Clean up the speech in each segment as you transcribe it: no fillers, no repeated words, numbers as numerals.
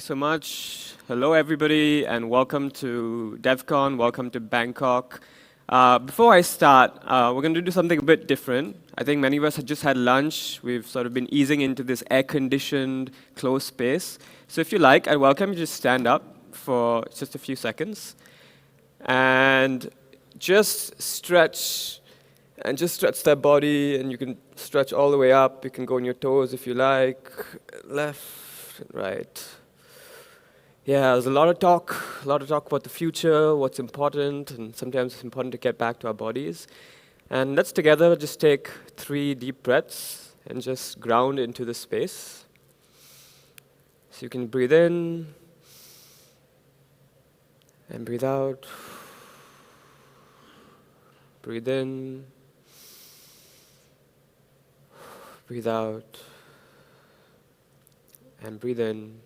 so much. Hello, everybody, and welcome to Devcon. Welcome to Bangkok. Before I start, we're going to do something a bit different. I think many of us have just had lunch. We've sort of been easing into this air-conditioned, closed space. So if you like, I'd welcome you to just stand up for just a few seconds and just stretch. And just stretch that body, and you can stretch all the way up. You can go on your toes if you like, left and right. Yeah, there's a lot of talk about the future, what's important, and sometimes it's important to get back to our bodies. And let's together just take 3 deep breaths and just ground into the space. So you can breathe in and breathe out. Breathe in. Breathe out, and breathe in,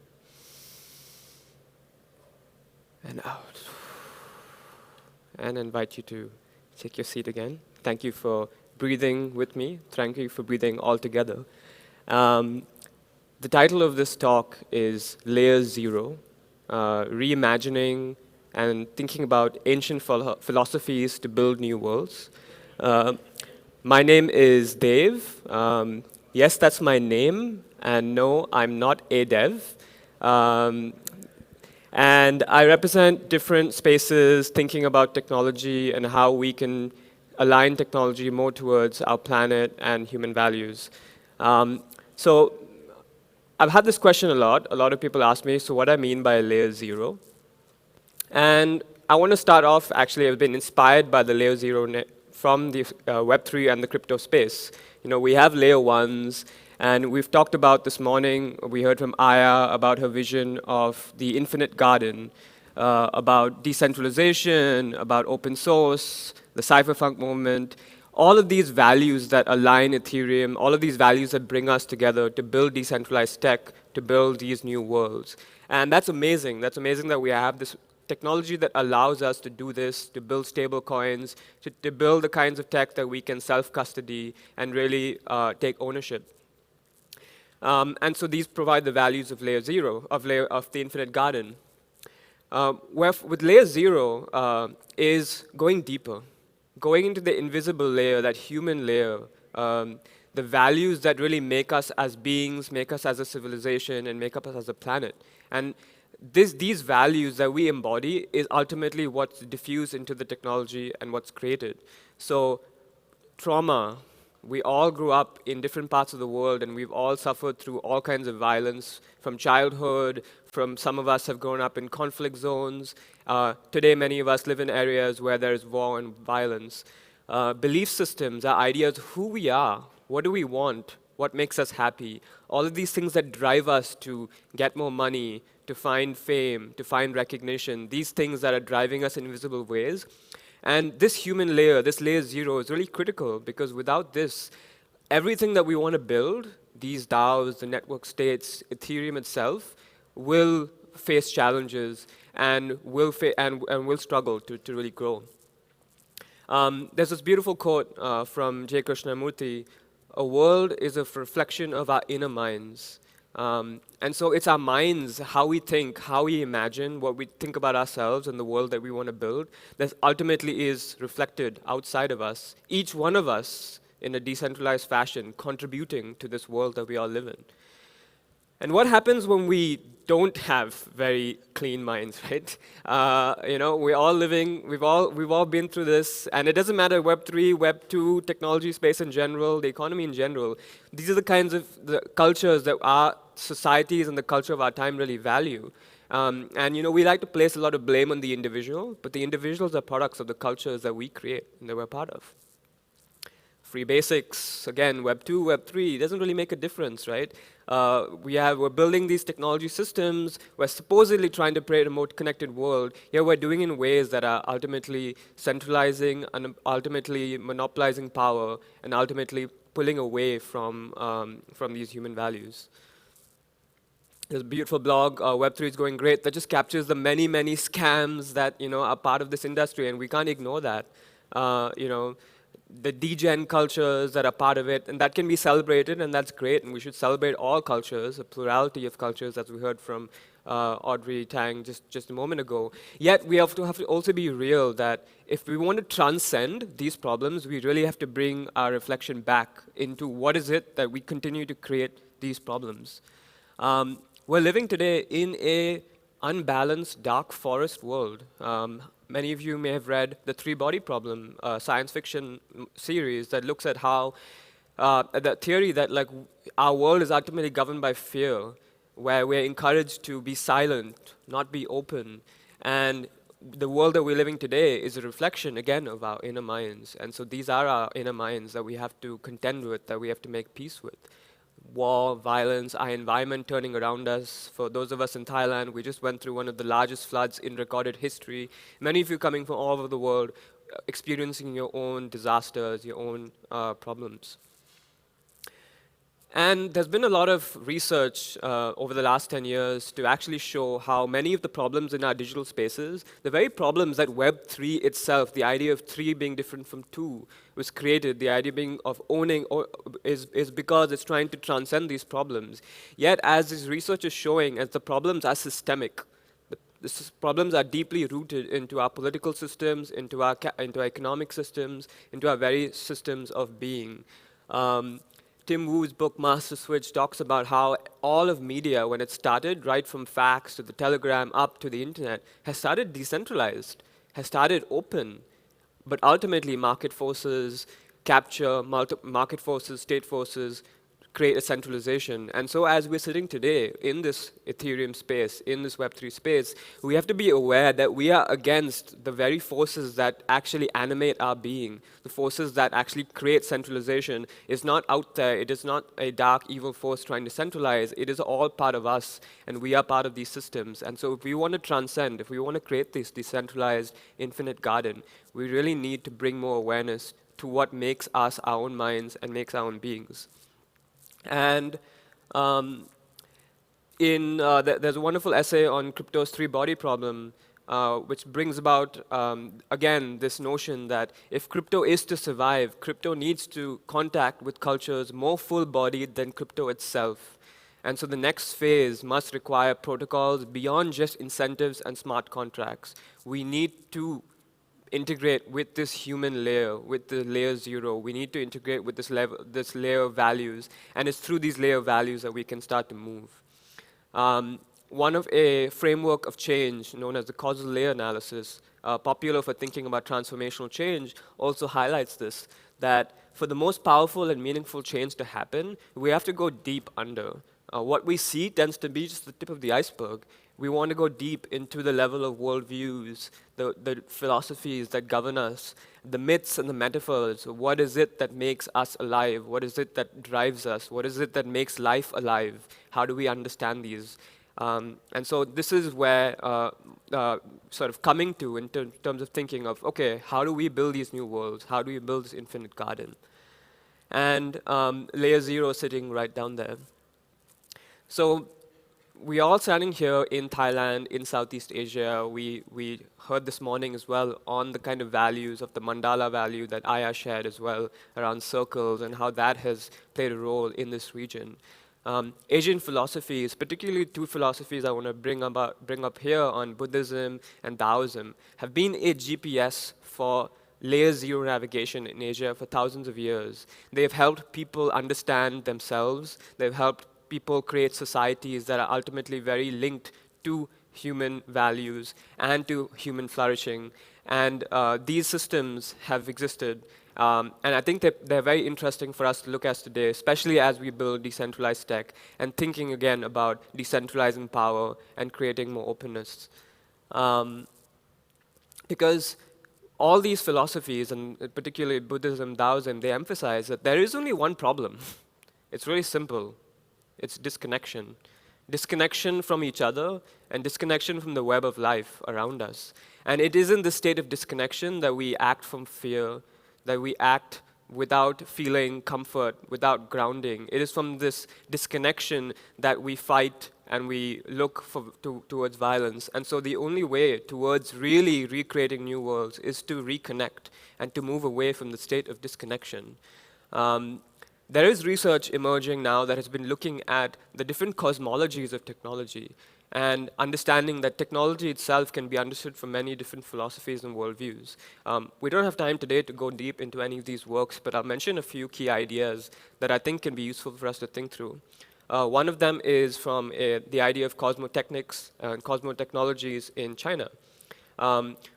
and out. And I invite you to take your seat again. Thank you for breathing with me. Thank you for breathing all together. The title of this talk is Layer Zero, Reimagining and Thinking about Ancient Philosophies to Build New Worlds. My name is Dave. Yes, that's my name, and no, I'm not a dev. And I represent different spaces thinking about technology and how we can align technology more towards our planet and human values. So I've had this question a lot. A lot of people ask me, so what I mean by layer zero? And I want to start off, actually, I've been inspired by the layer zero from the Web3 and the crypto space. You know, we have layer ones, and we've talked about this morning, we heard from Aya about her vision of the infinite garden, about decentralization, about open source, the cypherpunk movement, all of these values that align Ethereum, all of these values that bring us together to build decentralized tech, to build these new worlds. And that's amazing. That's amazing that we have this technology that allows us to do this, to build stable coins, to build the kinds of tech that we can self-custody and really take ownership. And so these provide the values of layer zero, of the infinite garden. With layer zero is going deeper, going into the invisible layer, that human layer, the values that really make us as beings, make us as a civilization, and make us as a planet. And these values that we embody is ultimately what's diffused into the technology and what's created. So trauma, we all grew up in different parts of the world, and we've all suffered through all kinds of violence from childhood, from some of us have grown up in conflict zones. Today, many of us live in areas where there's war and violence. Belief systems, our ideas of who we are, what do we want, what makes us happy, all of these things that drive us to get more money, to find fame, to find recognition, these things that are driving us in invisible ways. And this human layer, this layer zero, is really critical because without this, everything that we want to build, these DAOs, the network states, Ethereum itself, will face challenges and will struggle to really grow. There's this beautiful quote from J. Krishnamurti: "A world is a reflection of our inner minds." And so it's our minds, how we think, how we imagine, what we think about ourselves and the world that we want to build, that ultimately is reflected outside of us, each one of us in a decentralized fashion, contributing to this world that we all live in. And what happens when we don't have very clean minds, right? You know, we're all living, we've all been through this, and it doesn't matter Web3, Web2, technology space in general, the economy in general. These are the kinds of the cultures that our societies and the culture of our time really value. And you know, we like to place a lot of blame on the individual, but the individuals are products of the cultures that we create and that we're part of. Free basics, again, Web2, Web3, doesn't really make a difference, right? We're building these technology systems, we're supposedly trying to create a more connected world, yet we're doing it in ways that are ultimately centralizing and ultimately monopolizing power and ultimately pulling away from these human values. There's a beautiful blog, Web3 is going great, that just captures the many, many scams that, you know, are part of this industry, and we can't ignore that. You know, the degen cultures that are part of it, and that can be celebrated, and that's great, and we should celebrate all cultures, a plurality of cultures, as we heard from Audrey Tang just a moment ago. Yet we have to also be real that if we want to transcend these problems, we really have to bring our reflection back into what is it that we continue to create these problems. We're living today in a unbalanced, dark forest world. Many of you may have read the Three Body Problem, science fiction series that looks at how the theory that like our world is ultimately governed by fear, where we're encouraged to be silent, not be open, and the world that we're living today is a reflection again of our inner minds. And so these are our inner minds that we have to contend with, that we have to make peace with. War, violence, our environment turning around us. For those of us in Thailand, we just went through one of the largest floods in recorded history. Many of you coming from all over the world, experiencing your own disasters, your own problems. And there's been a lot of research over the last 10 years to actually show how many of the problems in our digital spaces, the very problems that Web3 itself, the idea of 3 being different from 2, was created, the idea being of owning is because it's trying to transcend these problems. Yet, as this research is showing, as the problems are systemic, the problems are deeply rooted into our political systems, into our economic systems, into our very systems of being. Tim Wu's book, Master Switch, talks about how all of media, when it started, right from fax to the telegram up to the internet, has started decentralized, has started open. But ultimately, market forces capture, market forces, state forces, create a centralization. And so as we're sitting today in this Ethereum space, in this Web3 space, we have to be aware that we are against the very forces that actually animate our being. The forces that actually create centralization is not out there. It is not a dark, evil force trying to centralize. It is all part of us, and we are part of these systems. And so if we want to transcend, if we want to create this decentralized infinite garden, we really need to bring more awareness to what makes us our own minds and makes our own beings. And there's a wonderful essay on crypto's three-body problem, which brings about, again, this notion that if crypto is to survive, crypto needs to contact with cultures more full-bodied than crypto itself. And so the next phase must require protocols beyond just incentives and smart contracts. We need to integrate with this human layer, with the layer 0. We need to integrate with this layer of values, and it's through these layer of values that we can start to move. One of a framework of change known as the causal layer analysis, popular for thinking about transformational change, also highlights this, that for the most powerful and meaningful change to happen, we have to go deep under. What we see tends to be just the tip of the iceberg. We want to go deep into the level of worldviews, the philosophies that govern us, the myths and the metaphors. What is it that makes us alive? What is it that drives us? What is it that makes life alive? How do we understand these? And so this is where sort of coming to in terms of thinking of, okay, how do we build these new worlds? How do we build this infinite garden? And layer 0 sitting right down there. So we are all standing here in Thailand, in Southeast Asia. We heard this morning as well on the kind of values of the mandala value that Aya shared as well around circles and how that has played a role in this region. Asian philosophies, particularly 2 philosophies I want to bring up here on Buddhism and Taoism, have been a GPS for layer 0 navigation in Asia for thousands of years. They've helped people understand themselves. They've helped people create societies that are ultimately very linked to human values and to human flourishing. And these systems have existed. And I think they're very interesting for us to look at today, especially as we build decentralized tech and thinking again about decentralizing power and creating more openness. Because all these philosophies, and particularly Buddhism, Taoism, they emphasize that there is only one problem. It's really simple. It's disconnection. Disconnection from each other and disconnection from the web of life around us. And it is in this state of disconnection that we act from fear, that we act without feeling comfort, without grounding. It is from this disconnection that we fight and we look towards violence. And so the only way towards really recreating new worlds is to reconnect and to move away from the state of disconnection. There is research emerging now that has been looking at the different cosmologies of technology and understanding that technology itself can be understood from many different philosophies and worldviews. We don't have time today to go deep into any of these works, but I'll mention a few key ideas that I think can be useful for us to think through. One of them is from the idea of cosmotechnics and cosmotechnologies in China,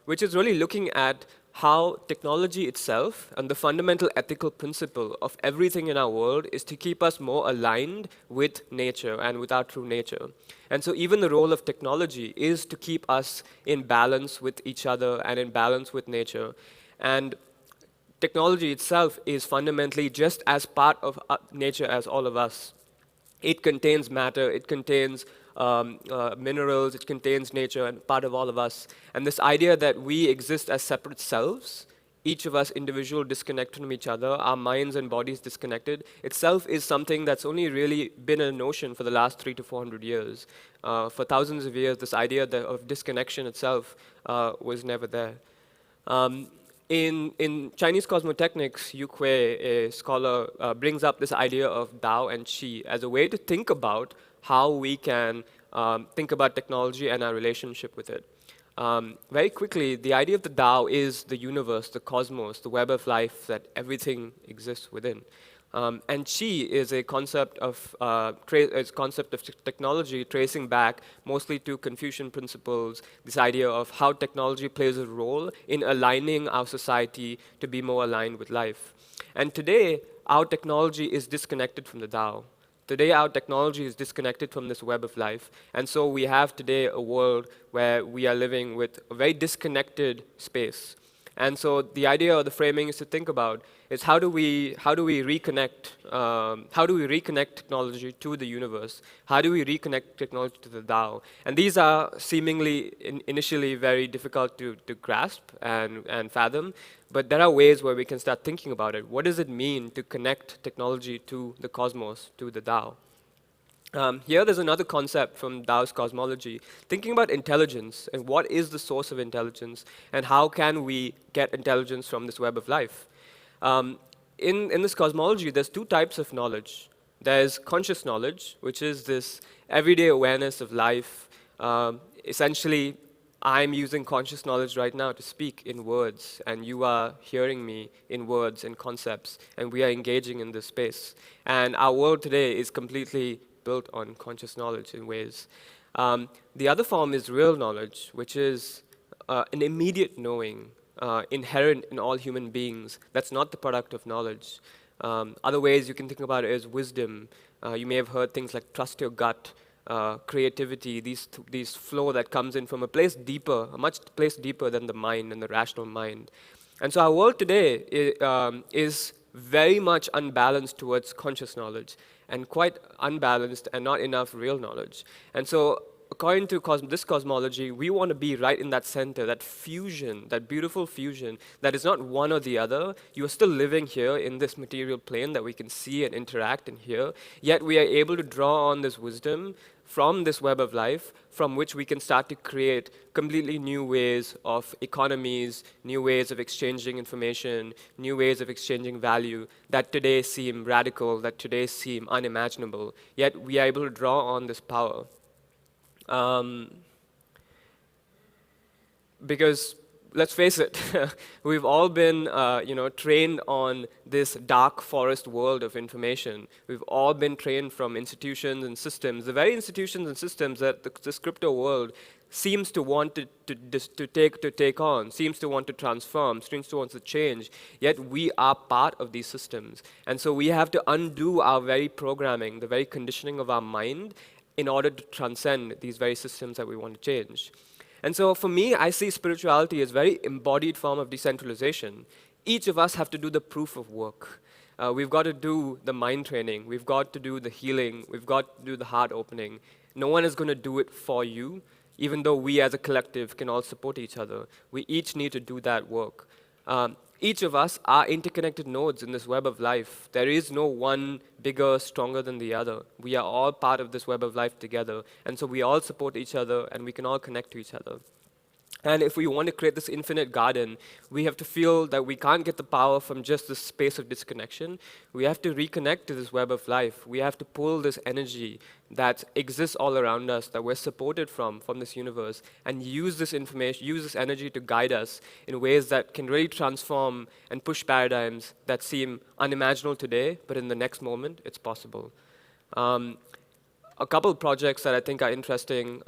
which is really looking at how technology itself and the fundamental ethical principle of everything in our world is to keep us more aligned with nature and with our true nature. And so even the role of technology is to keep us in balance with each other and in balance with nature. And technology itself is fundamentally just as part of nature as all of us. It contains matter, it contains minerals, it contains nature, and part of all of us. And this idea that we exist as separate selves, each of us individual disconnected from each other, our minds and bodies disconnected, itself is something that's only really been a notion for the last 300 to 400 years. For thousands of years, this idea of disconnection itself was never there. In Chinese cosmotechnics, Yu Kui, a scholar, brings up this idea of Dao and Qi as a way to think about how we can think about technology and our relationship with it. Very quickly, the idea of the Dao is the universe, the cosmos, the web of life that everything exists within. And Qi is a concept of technology tracing back mostly to Confucian principles, this idea of how technology plays a role in aligning our society to be more aligned with life. And today, our technology is disconnected from the Tao. Today, our technology is disconnected from this web of life. And so we have today a world where we are living with a very disconnected space. And so the idea or the framing is to think about is how do we reconnect technology to the universe? How do we reconnect technology to the Tao? And these are seemingly initially very difficult to grasp and fathom, but there are ways where we can start thinking about it. What does it mean to connect technology to the cosmos, to the Tao? Here there's another concept from Tao's cosmology, thinking about intelligence and what is the source of intelligence and how can we get intelligence from this web of life. In this cosmology, there's two types of knowledge. There's conscious knowledge, which is this everyday awareness of life. Essentially, I'm using conscious knowledge right now to speak in words, and you are hearing me in words and concepts, and we are engaging in this space. And our world today is completely built on conscious knowledge in ways. The other form is real knowledge, which is an immediate knowing inherent in all human beings. That's not the product of knowledge. Other ways you can think about it is wisdom. You may have heard things like trust your gut, creativity, these flow that comes in from a place deeper, a much place deeper than the mind and the rational mind. And so our world today is very much unbalanced towards conscious knowledge and quite unbalanced and not enough real knowledge. And so according to this cosmology, we want to be right in that center, that fusion, that beautiful fusion that is not one or the other. You are still living here in this material plane that we can see and interact and hear, yet we are able to draw on this wisdom from this web of life from which we can start to create completely new ways of economies, new ways of exchanging information, new ways of exchanging value that today seem radical, that today seem unimaginable, yet we are able to draw on this power. Because let's face it, we've all been trained on this dark forest world of information. We've all been trained from institutions and systems, the very institutions and systems that this crypto world seems to want to take on, seems to want to transform, seems to want to change, yet we are part of these systems. And so we have to undo our very programming, the very conditioning of our mind, in order to transcend these very systems that we want to change. And so for me, I see spirituality as a very embodied form of decentralization. Each of us have to do the proof of work. We've got to do the mind training. We've got to do the healing. We've got to do the heart opening. No one is going to do it for you, even though we as a collective can all support each other. We each need to do that work. each of us are interconnected nodes in this web of life. There is no one bigger, stronger than the other. We are all part of this web of life together. And so we all support each other, and we can all connect to each other. And if we want to create this infinite garden, we have to feel that we can't get the power from just this space of disconnection. We have to reconnect to this web of life. We have to pull this energy that exists all around us, that we're supported from this universe, and use this information, use this energy to guide us in ways that can really transform and push paradigms that seem unimaginable today, but in the next moment, it's possible. A couple of projects that I think are interesting.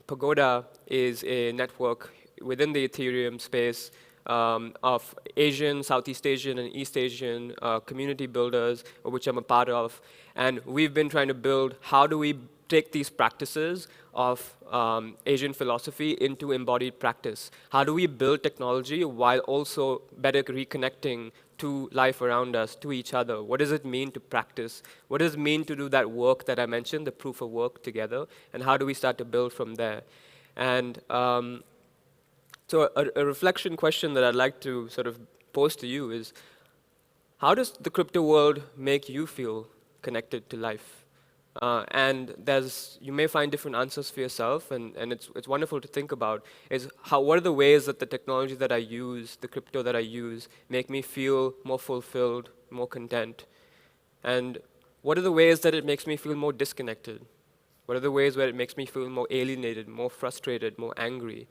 Pagoda is a network within the Ethereum space of Asian, Southeast Asian, and East Asian community builders, which I'm a part of. And we've been trying to build, how do we take these practices of Asian philosophy into embodied practice? How do we build technology while also better reconnecting to life around us, to each other? What does it mean to practice? What does it mean to do that work that I mentioned, the proof of work together? And how do we start to build from there? And so a reflection question that I'd like to sort of pose to you is, how does the crypto world make you feel connected to life? And you may find different answers for yourself, and it's wonderful to think about, is what are the ways that the technology that I use, the crypto that I use, make me feel more fulfilled, more content? And what are the ways that it makes me feel more disconnected? What are the ways where it makes me feel more alienated, more frustrated, more angry?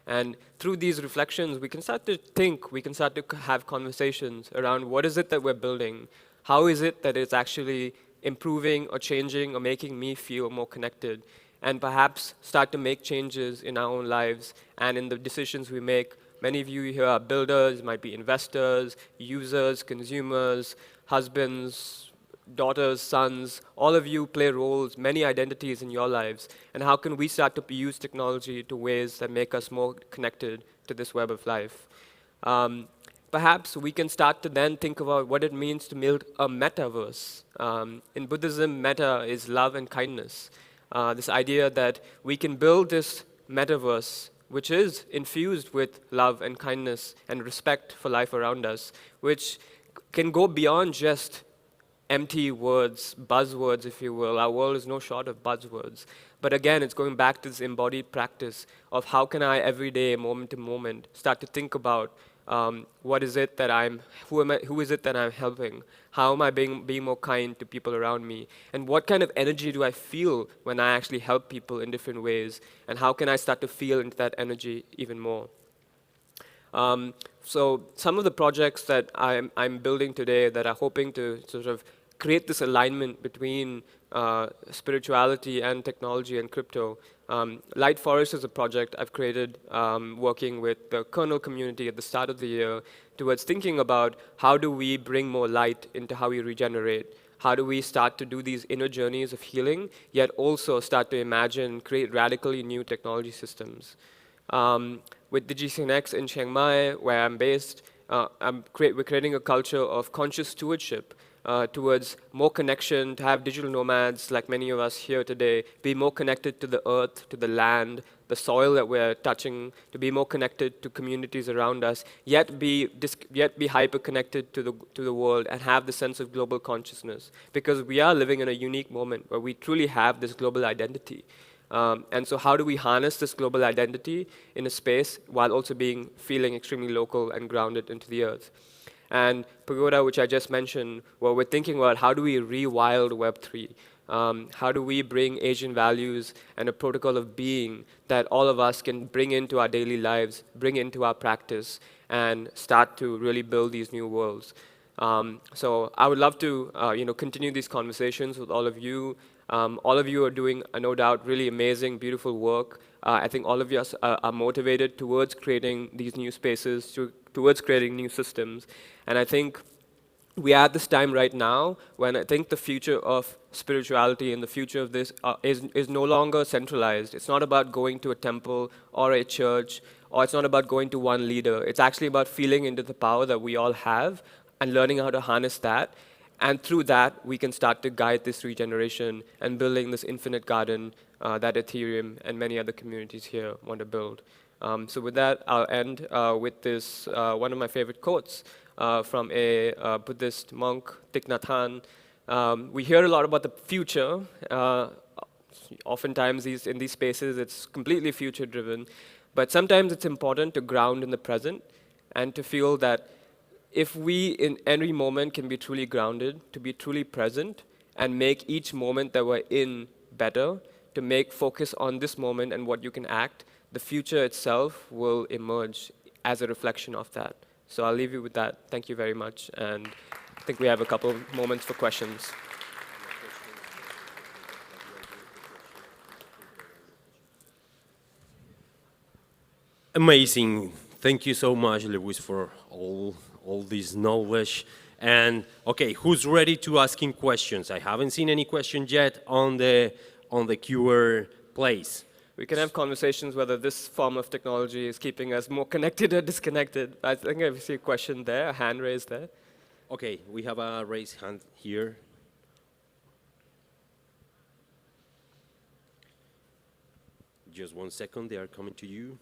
And through these reflections, we can start to think, we can start to have conversations around what is it that we're building? How is it that it's actually improving or changing or making me feel more connected, and perhaps start to make changes in our own lives and in the decisions we make. Many of you here are builders, might be investors, users, consumers, husbands, daughters, sons. All of you play roles, many identities in your lives. And how can we start to use technology to ways that make us more connected to this web of life? Perhaps we can start to then think about what it means to build a metaverse. In Buddhism, metta is love and kindness. This idea that we can build this metaverse which is infused with love and kindness and respect for life around us, which can go beyond just empty words, buzzwords, if you will. Our world is no short of buzzwords. But again, it's going back to this embodied practice of how can I, every day, moment to moment, start to think about what is it that who is it that I'm helping? How am I being more kind to people around me? And what kind of energy do I feel when I actually help people in different ways? And how can I start to feel into that energy even more? So some of the projects that I'm building today that are hoping to sort of create this alignment between spirituality and technology and crypto. Light Forest is a project I've created working with the kernel community at the start of the year towards thinking about how do we bring more light into how we regenerate. How do we start to do these inner journeys of healing, yet also start to imagine, create radically new technology systems. With DigiConnect in Chiang Mai, where I'm based, we're creating a culture of conscious stewardship towards more connection, to have digital nomads like many of us here today, be more connected to the earth, to the land, the soil that we're touching, to be more connected to communities around us, yet be hyper-connected to the world and have the sense of global consciousness. Because we are living in a unique moment where we truly have this global identity. And so how do we harness this global identity in a space while also feeling extremely local and grounded into the earth? And Pagoda, which I just mentioned, well, we're thinking about how do we rewild Web3? How do we bring Asian values and a protocol of being that all of us can bring into our daily lives, bring into our practice, and start to really build these new worlds? So I would love to continue these conversations with all of you. All of you are doing, no doubt, really amazing, beautiful work. I think all of you are motivated towards creating these new spaces, towards creating new systems. And I think we are at this time right now when I think the future of spirituality and the future of this is no longer centralized. It's not about going to a temple or a church, or it's not about going to one leader. It's actually about feeling into the power that we all have and learning how to harness that. And through that, we can start to guide this regeneration and building this infinite garden that Ethereum and many other communities here want to build. So with that, I'll end with this, one of my favorite quotes from a Buddhist monk, Thich Nhat Hanh. We hear a lot about the future. Oftentimes in these spaces, it's completely future-driven. But sometimes it's important to ground in the present and to feel that if we, in every moment, can be truly grounded, to be truly present, and make each moment that we're in better, to make focus on this moment and what you can act, the future itself will emerge as a reflection of that. So I'll leave you with that. Thank you very much. And I think we have a couple of moments for questions. Amazing. Thank you so much, Lewis, for all this knowledge. And okay, who's ready to asking questions? I haven't seen any questions yet on the QR place. We can have conversations whether this form of technology is keeping us more connected or disconnected. I think I see a question there, a hand raised there. Okay, we have a raised hand here. Just 1 second, they are coming to you.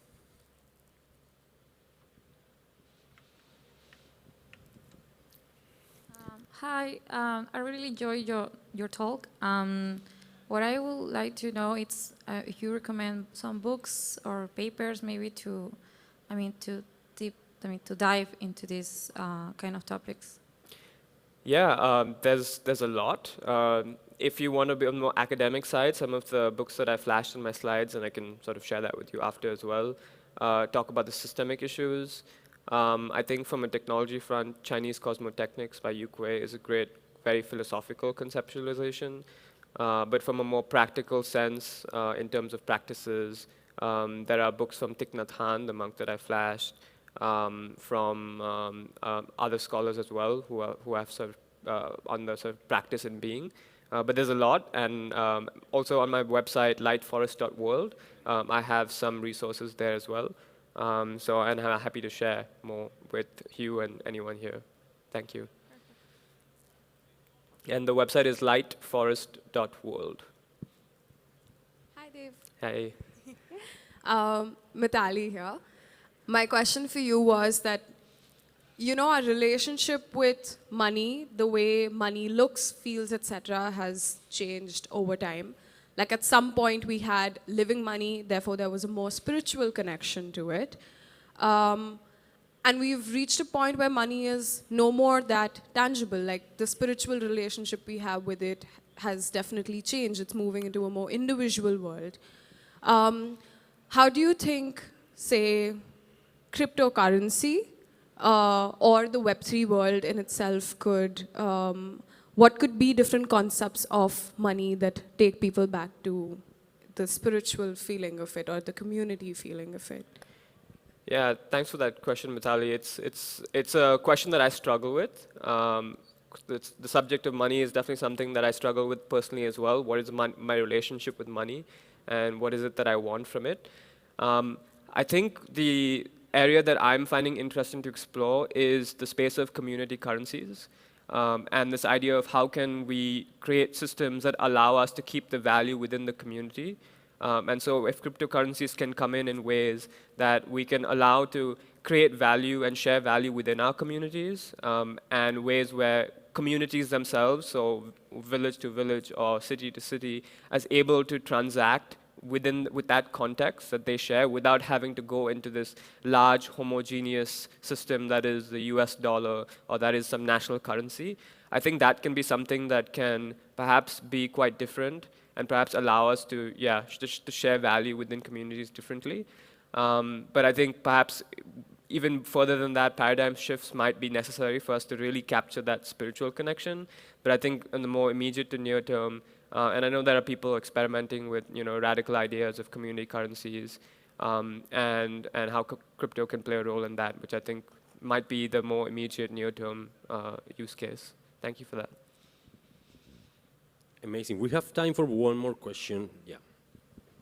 Hi, I really enjoyed your talk. What I would like to know is if you recommend some books or papers, maybe to dive into these kind of topics. Yeah, there's a lot. If you want to be on the more academic side, some of the books that I flashed in my slides, and I can sort of share that with you after as well, talk about the systemic issues. I think from a technology front, Chinese Cosmotechnics by Yu Kuei is a great, very philosophical conceptualization. But from a more practical sense, in terms of practices, there are books from Thich Nhat Hanh, the monk that I flashed, from other scholars as well who have sort of on the sort of practice in being. But there's a lot, and also on my website, lightforest.world, I have some resources there as well. And I'm happy to share more with Hugh and anyone here. Thank you. And the website is lightforest.world. Hi, Dave. Hey. Mitali here. My question for you was that, you know, our relationship with money, the way money looks, feels, etc., has changed over time. Like at some point we had living money, therefore there was a more spiritual connection to it. And we've reached a point where money is no more that tangible. Like the spiritual relationship we have with it has definitely changed. It's moving into a more individual world. How do you think, say, cryptocurrency or the Web3 world in itself could, what could be different concepts of money that take people back to the spiritual feeling of it or the community feeling of it? Yeah, thanks for that question, Mitali. It's a question that I struggle with. The subject of money is definitely something that I struggle with personally as well. What is my relationship with money, and what is it that I want from it? I think the area that I'm finding interesting to explore is the space of community currencies. And this idea of how can we create systems that allow us to keep the value within the community. And so if cryptocurrencies can come in ways that we can allow to create value and share value within our communities, and ways where communities themselves, so village to village or city to city, is able to transact with that context that they share without having to go into this large homogeneous system that is the US dollar or that is some national currency. I think that can be something that can perhaps be quite different and perhaps allow us to, to share value within communities differently. But I think perhaps even further than that, paradigm shifts might be necessary for us to really capture that spiritual connection. But I think in the more immediate to near term, and I know there are people experimenting with radical ideas of community currencies, and how crypto can play a role in that, which I think might be the more immediate near-term use case. Thank you for that. Amazing. We have time for one more question. Yeah.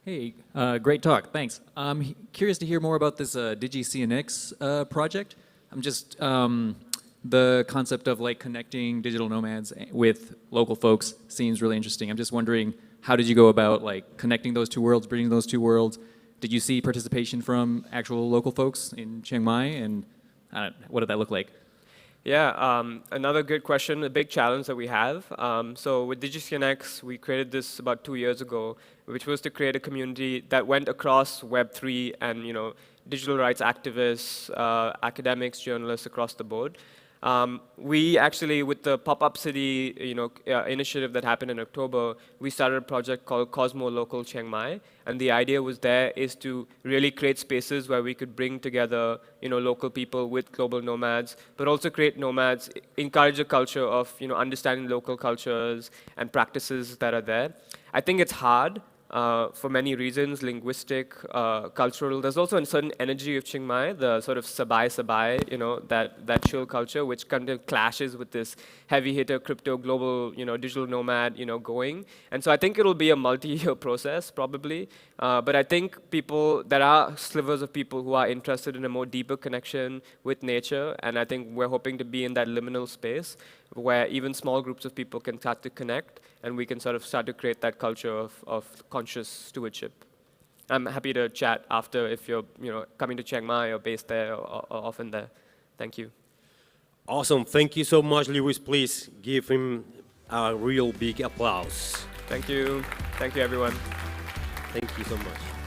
Hey, great talk. Thanks. I'm curious to hear more about this DigiCNX project. I'm just the concept of like connecting digital nomads with local folks seems really interesting. I'm just wondering, how did you go about like connecting those two worlds, bridging those two worlds? did you see participation from actual local folks in Chiang Mai, and what did that look like? Yeah, another good question, a big challenge that we have. So with DigiCNX, we created this about 2 years ago, which was to create a community that went across Web3 and digital rights activists, academics, journalists across the board. We actually, with the pop-up city initiative that happened in October, we started a project called Cosmo Local Chiang Mai. And the idea was there is to really create spaces where we could bring together local people with global nomads, but also create nomads, encourage a culture of understanding local cultures and practices that are there. I think it's hard. For many reasons, linguistic, cultural. There's also a certain energy of Chiang Mai, the sort of sabai, that chill culture, which kind of clashes with this heavy hitter, crypto, global, digital nomad, going. And so I think it'll be a multi-year process, probably. But I think there are slivers of people who are interested in a more deeper connection with nature, and I think we're hoping to be in that liminal space where even small groups of people can start to connect, and we can sort of start to create that culture of conscious stewardship. I'm happy to chat after if you're coming to Chiang Mai or based there or often there. Thank you. Awesome. Thank you so much, Lewis. Please give him a real big applause. Thank you. Thank you, everyone. Thank you so much.